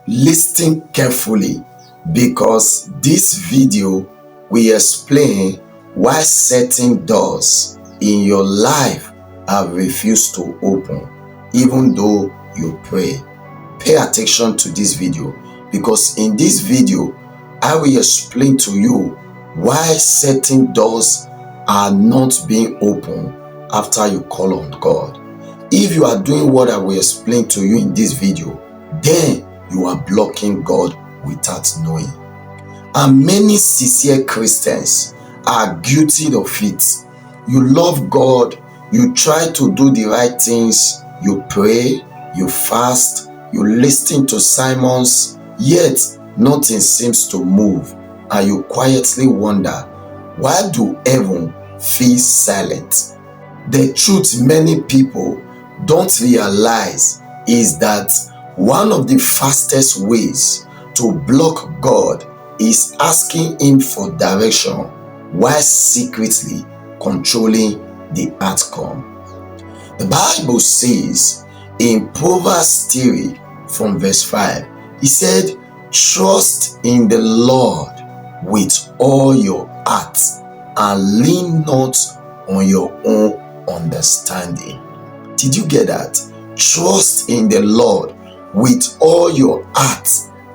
Listen carefully because this video will explain why certain doors in your life have refused to open even though you pray. Pay attention to this video because in this video I will explain to you why certain doors are not being opened after you call on God. If you are doing what I will explain to you in this video, then you are blocking God without knowing. And many sincere Christians are guilty of it. You love God, you try to do the right things, you pray, you fast, you listen to sermons, yet nothing seems to move, and you quietly wonder, why do heaven feel silent? The truth many people don't realize is that one of the fastest ways to block God is asking Him for direction while secretly controlling the outcome. The Bible says in Proverbs 3 from verse 5, He said, "Trust in the Lord with all your heart and lean not on your own understanding." Did you get that? Trust in the Lord with all your heart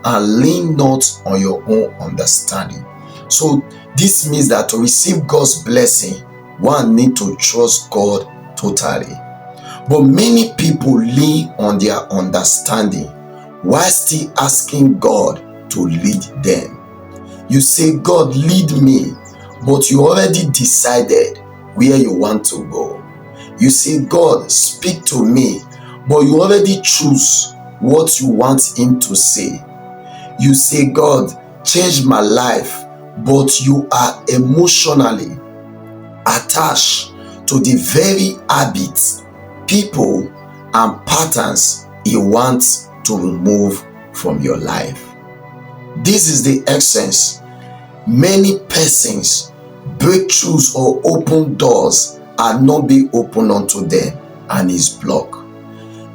and lean not on your own understanding. So this means that to receive God's blessing, one need to trust God totally. But many people lean on their understanding while still asking God to lead them. You say, "God, lead me," but you already decided where you want to go. You say, "God, speak to me," but you already choose what you want Him to say. You say, "God, change my life," but you are emotionally attached to the very habits, people, and patterns He wants to remove from your life. This is the essence. Many persons, breakthroughs or open doors are not being opened unto them and is blocked.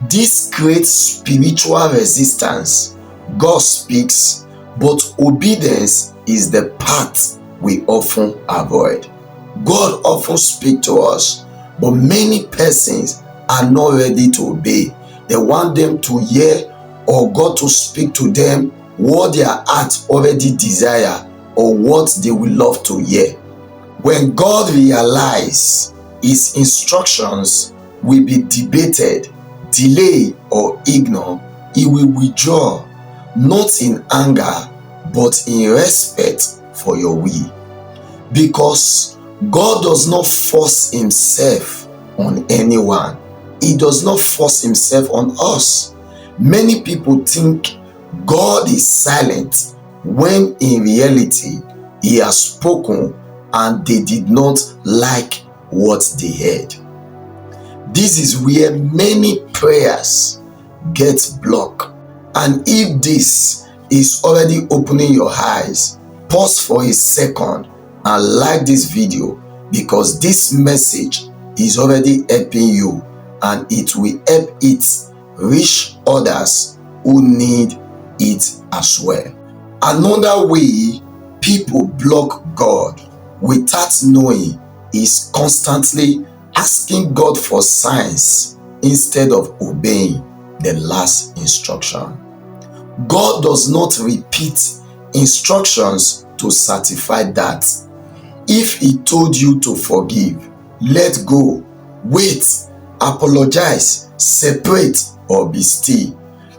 This creates spiritual resistance. God speaks, but obedience is the path we often avoid. God often speaks to us, but many persons are not ready to obey. They want them to hear or God to speak to them what their heart already desire or what they will love to hear. When God realizes His instructions will be debated, delayed, or ignored, He will withdraw, not in anger, but in respect for your will. Because God does not force Himself on anyone. He does not force Himself on us. Many people think God is silent when in reality He has spoken and they did not like what they heard. This is where many prayers get blocked. And if this is already opening your eyes, pause for a second and like this video, because this message is already helping you and it will help it reach others who need it as well. Another way people block God without knowing is constantly asking God for signs instead of obeying the last instruction. God does not repeat instructions to certify that. If He told you to forgive, let go, wait, apologize, separate, or be still,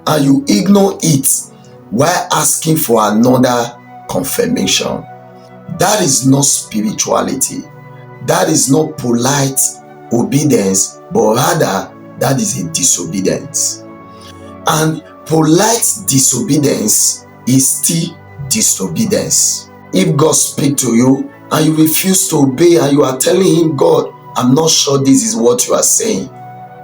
and you ignore it while asking for another confirmation, that is not spirituality. That is not polite obedience, but rather that is a disobedience. And polite disobedience is still disobedience. If God speaks to you and you refuse to obey and you are telling Him, "God, I'm not sure this is what you are saying,"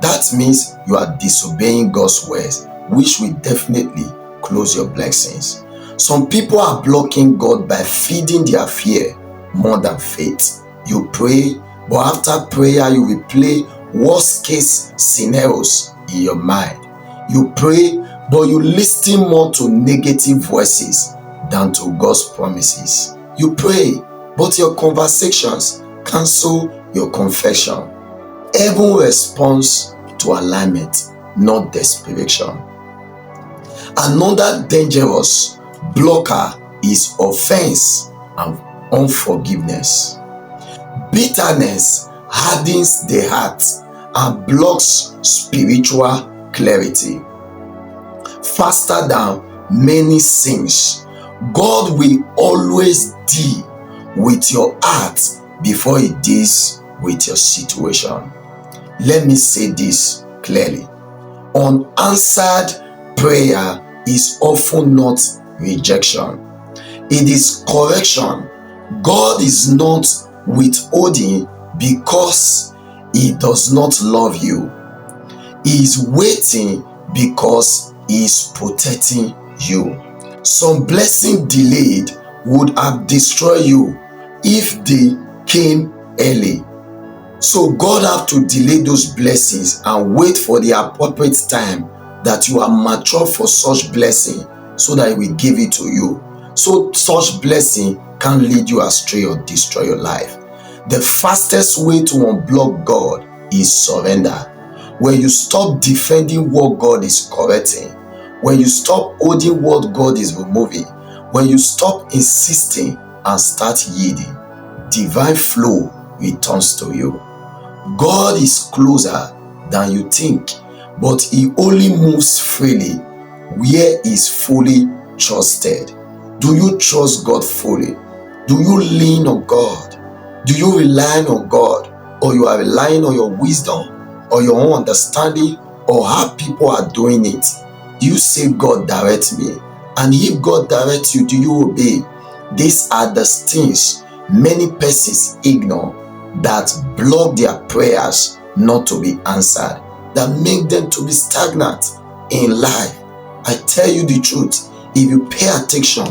that means you are disobeying God's words, which will definitely close your blessings. Some people are blocking God by feeding their fear more than faith. You pray, but after prayer you will play worst case scenarios in your mind. You pray, but you listen more to negative voices than to God's promises. You pray, but your conversations cancel your confession. Heaven responds to alignment, not desperation. Another dangerous blocker is offense and unforgiveness. Bitterness hardens the heart and blocks spiritual clarity. Faster than many sins, God will always deal with your heart before He deals with your situation. Let me say this clearly. Unanswered prayer is often not rejection. It is correction. God is not withholding because He does not love you. He is waiting because He is protecting you. Some blessing delayed would have destroyed you if they came early. So God have to delay those blessings and wait for the appropriate time that you are mature for such blessing, so that He will give it to you. So such blessing can't lead you astray or destroy your life. The fastest way to unblock God is surrender. When you stop defending what God is correcting, when you stop holding what God is removing, when you stop insisting and start yielding, divine flow returns to you. God is closer than you think, but He only moves freely where He is fully trusted. Do you trust God fully? Do you lean on God? Do you rely on God, or you are relying on your wisdom or your own understanding, or how people are doing it? You say, God direct me, and if God directs you, do you obey? These are the things many persons ignore that block their prayers not to be answered, that make them to be stagnant in life. I tell you the truth, if you pay attention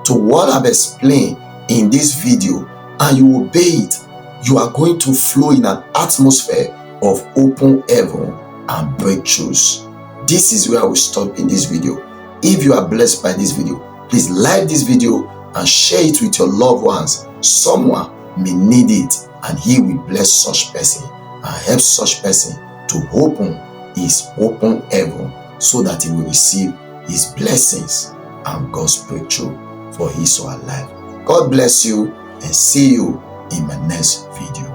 to what I've explained in this video and you obey it, you are going to flow in an atmosphere of open heaven and breakthroughs. This is where I will stop in this video. If you are blessed by this video, please like this video and share it with your loved ones. Someone may need it, and He will bless such person and help such person to open His open heaven, so that he will receive His blessings and God's breakthrough for his or her life. God bless you, and see you in my next video.